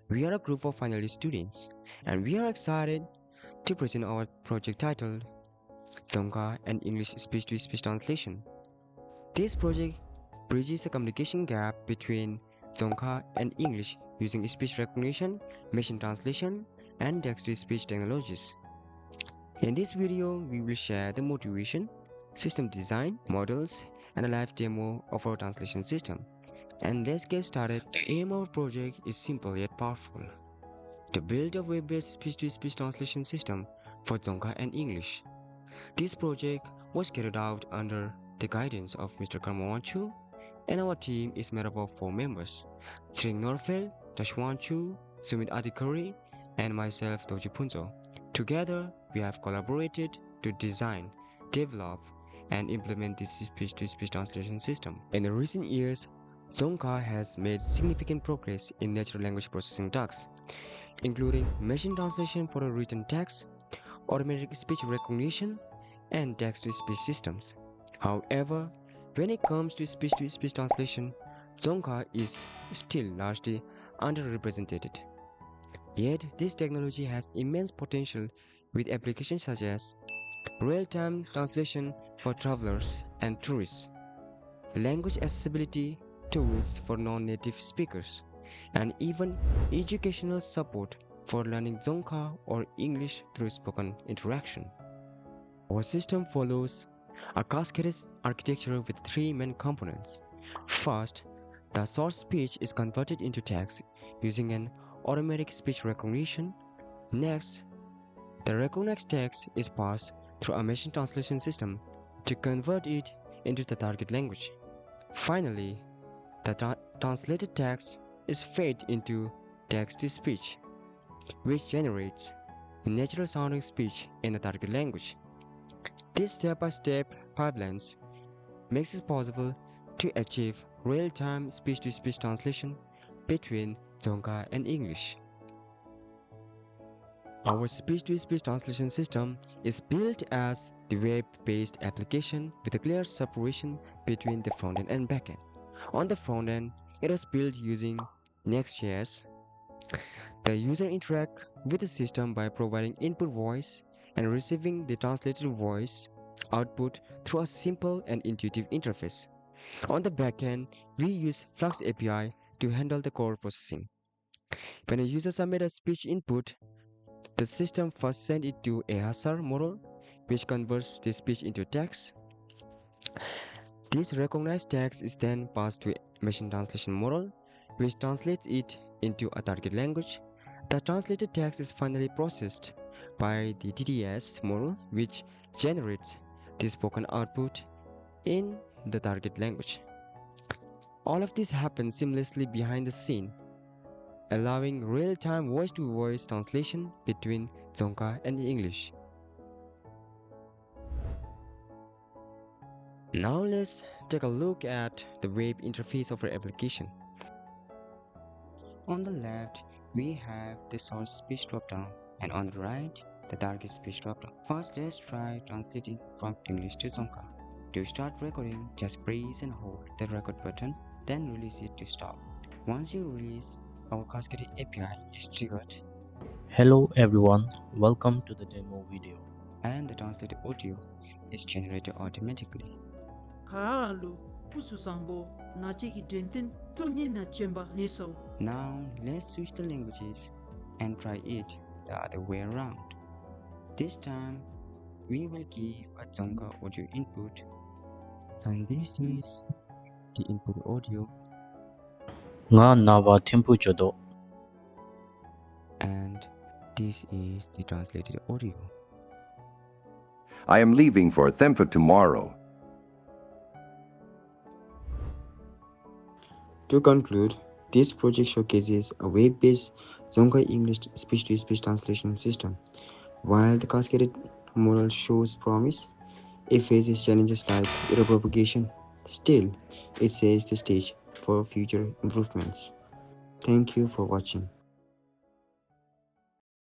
We are a group of final year students and we are excited to present our project titled Dzongkha and English Speech-to-Speech Translation. This project bridges the communication gap between Dzongkha and English using speech recognition, machine translation, and text-to-speech technologies. In this video, we will share the motivation, system design, models, and a live demo of our translation system. And let's get started. The aim of our project is simple yet powerful: to build a web-based speech-to-speech translation system for Dzongkha and English. This project was carried out under the guidance of Mr. Karmawanchu, and our team is made up of 4 members: Sring Norfeld, Dashwanchu, Sumit Adhikari, and myself, Doji Punzo. Together, we have collaborated to design, develop, and implement this speech-to-speech translation system. In the recent years, Dzongkha has made significant progress in natural language processing tasks, including machine translation for written text, automatic speech recognition, and text-to-speech systems. However, when it comes to speech-to-speech translation, Dzongkha is still largely underrepresented. Yet, this technology has immense potential with applications such as real-time translation for travelers and tourists, language accessibility tools for non-native speakers, and even educational support for learning Dzongkha or English through spoken interaction. Our system follows a cascaded architecture with 3 main components. First, the source speech is converted into text using an automatic speech recognition. Next, the recognized text is passed through a machine translation system to convert it into the target language. Finally, the translated text is fed into text-to-speech, which generates natural sounding speech in the target language. These step-by-step pipelines makes it possible to achieve real-time speech-to-speech translation between Dzongkha and English. Our speech-to-speech translation system is built as the web-based application with a clear separation between the frontend and backend. On the frontend, it was built using Next.js. The user interacts with the system by providing input voice and receiving the translated voice output through a simple and intuitive interface. On the backend, we use Flux API to handle the core processing. When a user submits a speech input, the system first sends it to a Hassar model, which converts the speech into text. This recognized text is then passed to a machine translation model, which translates it into a target language. The translated text is finally processed by the TTS model, which generates the spoken output in the target language. All of this happens seamlessly behind the scene, allowing real-time voice-to-voice translation between Dzongkha and English. Now let's take a look at the web interface of our application. On the left, we have the source speech dropdown, and on the right, the target speech dropdown. First, let's try translating from English to Dzongkha. To start recording, just press and hold the record button, then release it to stop. Once you release, our cascaded API is triggered. Hello everyone, welcome to the demo video. And the translated audio is generated automatically. Now let's switch the languages and try it the other way around. This time we will give a Dzongkha audio input, and this is the input audio, Nga nawa thimpu chodo. and this is the translated audio. I am leaving for Thempha tomorrow. To conclude, this project showcases a web-based Dzongkha English speech-to-speech translation system. While the cascaded model shows promise, it faces challenges like error propagation. Still, it sets the stage for future improvements. Thank you for watching.